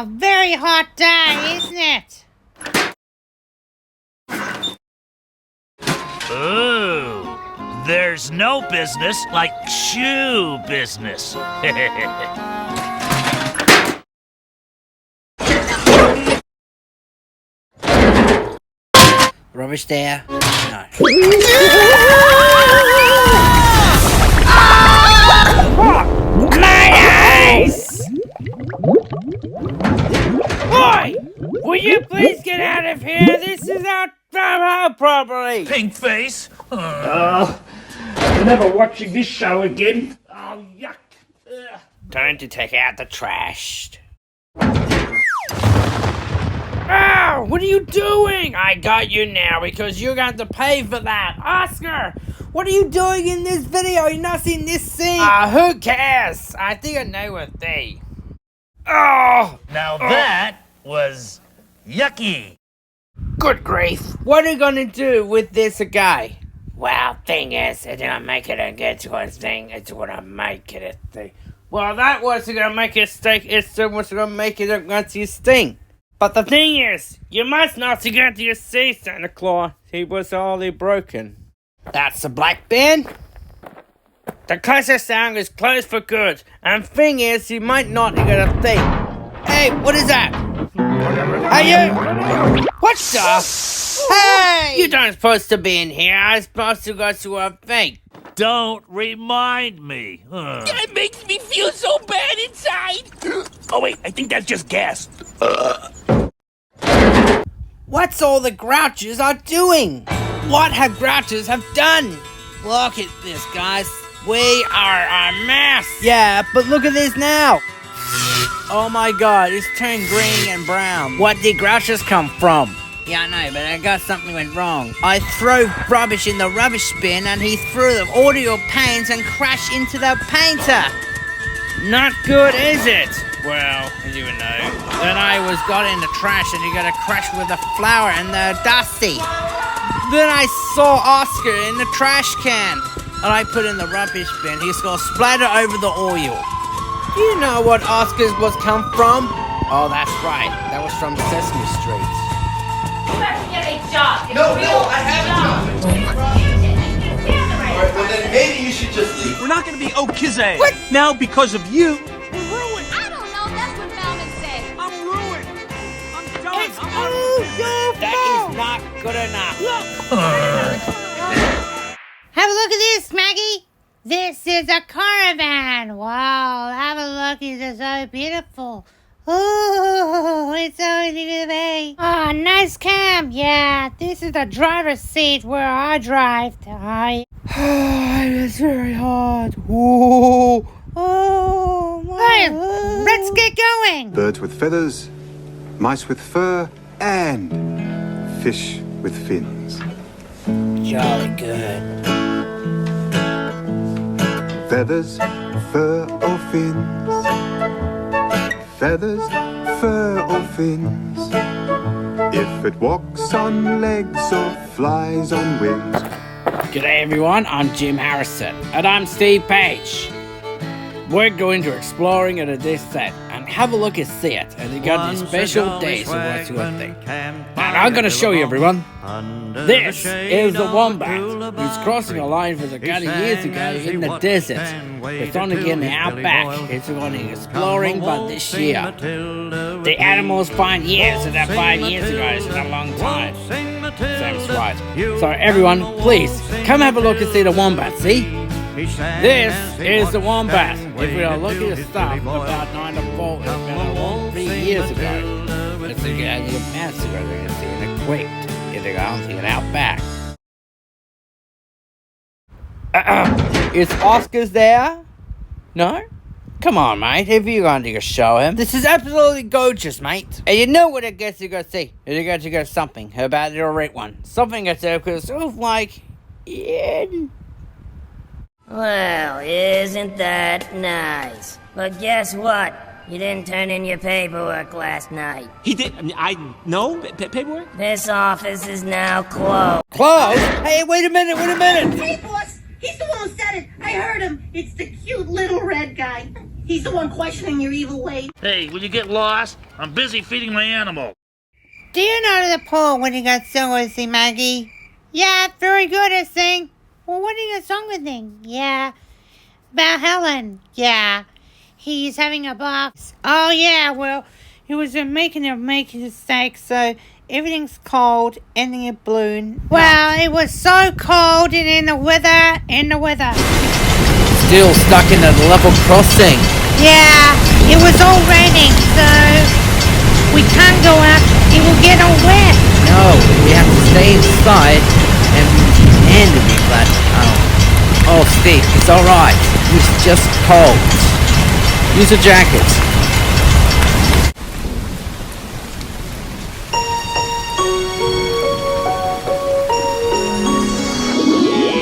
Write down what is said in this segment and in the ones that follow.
Very hot day, isn't it? Ooh, there's no business like shoe business. Rubbish there? No. My eyes! Boy! Will you please get out of here? This is our home property! Pink face. I'm never watching this show again. Oh, yuck. Ugh. Time to take out the trash. Ow! What are you doing? I got you now because you're going to pay for that. Oscar! What are you doing in this video? You're not seeing this scene. Who cares? I think I know what they. Oh! Now that was yucky. Good grief. What are you gonna do with this guy? Well, thing is, it didn't make it a good thing. It's gonna make it a thing. Well, that wasn't gonna make it stink. It still was gonna make it against you sting. But the thing is, you must not forget to see Santa Claus. He was only broken. That's the black bin. The closest sound is closed for good. And thing is, you might not get a thing. Hey, what is that? Hey, you! What the? Hey! You don't supposed to be in here. I'm supposed to go to a thing. Don't remind me. That makes me feel so bad inside. Oh, wait, I think that's just gas. What's all the grouches are doing? What have grouches have done? Look at this, guys. We are a mess. Yeah, but look at this now. Oh my god, it's turned green and brown. What did grouches come from? Yeah, I know, but I got something went wrong. I threw rubbish in the rubbish bin and he threw the audio paints and crashed into the painter. Not good, is it? Well, as you know. Then I got in the trash and he got a crash with the flour and the dusty. Then I saw Oscar in the trash can. And I put in the rubbish bin. He's gonna splatter over the oil. Do you know what Oscar's was come from? Oh, that's right. That was from Sesame Street. You have to get a job. No, I have a job. Alright, well then maybe you should just leave. We're not gonna be okay. What? Now because of you. We're ruined. I don't know. That's what Bowman said. I'm ruined. I'm done. It's all your fault. That is not good enough. Have a look at this, Maggie. This is a caravan. Wow, have a look. It's so beautiful. Ooh, it's so easy to be. Oh, nice cam. Yeah, this is the driver's seat where I drive. It's very hard. Ooh. Oh, my. Hey, let's get going. Birds with feathers, mice with fur, and fish with fins. Jolly good. Feathers, fur or fins. Feathers, fur or fins. If it walks on legs or flies on wings. G'day everyone, I'm Jim Harrison. And I'm Steve Page. We're going to exploring at this set. And have a look and see it. And they got these special days of what you would think. And I'm gonna show you, everyone. This is the wombat who's crossing a line for the couple of years ago in the desert. It's only in the outback. It's going exploring, but this year. The animals 5 years, and that 5 years ago is a long time. Sam's right. So everyone, please, come have a look and see the wombat, see? This is the wombat. If we are looking at stuff about 9 to 4, it's been 3 years ago. It's a months ago, they're going to see it equipped. They're going to see it out back. Is Oscar's there? No? Come on, mate. If you're going to show him. This is absolutely gorgeous, mate. And you know what I guess you're going to see. You're going to go something about the red one. Something that's sort of like... Well, isn't that nice? But guess what? You didn't turn in your paperwork last night. He did. No paperwork. This office is now closed. Closed? Hey, wait a minute. Hey, boss. He's the one who said it. I heard him. It's the cute little red guy. He's the one questioning your evil ways. Hey, will you get lost? I'm busy feeding my animal. Do you know the pool when you got sung with him, Maggie? Yeah, very good at sing. Well, what did you got sung with him? Yeah. About Helen. Yeah. He's having a box. Oh, yeah, well, he was making a mistake, so everything's cold and in a balloon. Well, it was so cold and in the weather. Still stuck in a level crossing. Yeah, it was all raining, so we can't go out. It will get all wet. No, we have to stay inside and be glad. Oh, Steve, it's alright. It's just cold. Use a jacket.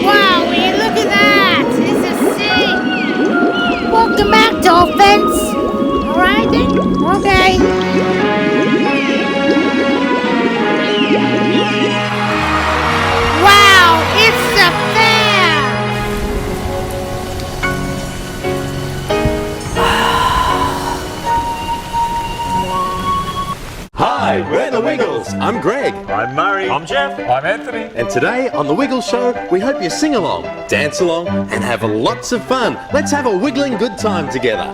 Wow, will you look at that? It's a sea. Welcome back, dolphins. Alright then. Okay. Wow, it's a fair. Hi, we're the Wiggles. I'm Greg. I'm Murray. I'm Jeff. I'm Anthony. And today on the Wiggles Show, we hope you sing along, dance along, and have lots of fun. Let's have a wiggling good time together.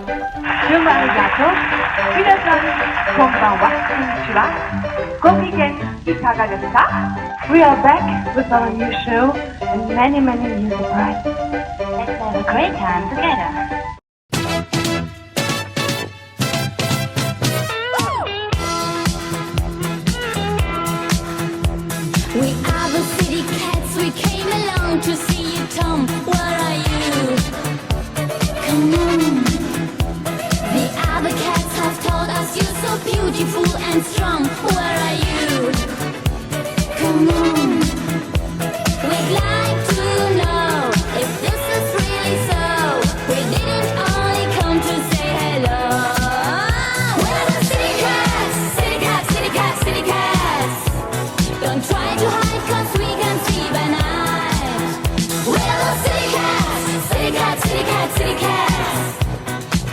We are back with our new show and many new surprises. Let's have a great time together. We are the city cats, we came along to see you, Tom. Where are you? Come on. The other cats have told us you're so beautiful and strong. Where are you? Come on. We'd like to know if this is really so. We didn't only come to say hello. We're the city cats, city cats, city cats, city cats. Don't try to hide, 'cause we can see by night. We're the city cats, city cats, city cats, city cats.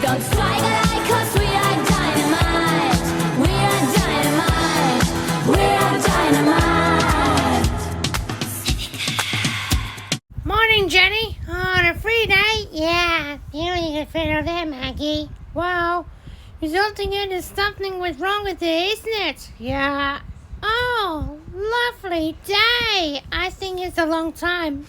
Don't strike a light, 'cause we are dynamite. We are dynamite. We are dynamite. Morning, Jenny. On a free day? Yeah, you only get rid of that, Maggie. Wow, resulting in something was wrong with it, isn't it? Yeah. Oh, lovely day. I think it's a long time.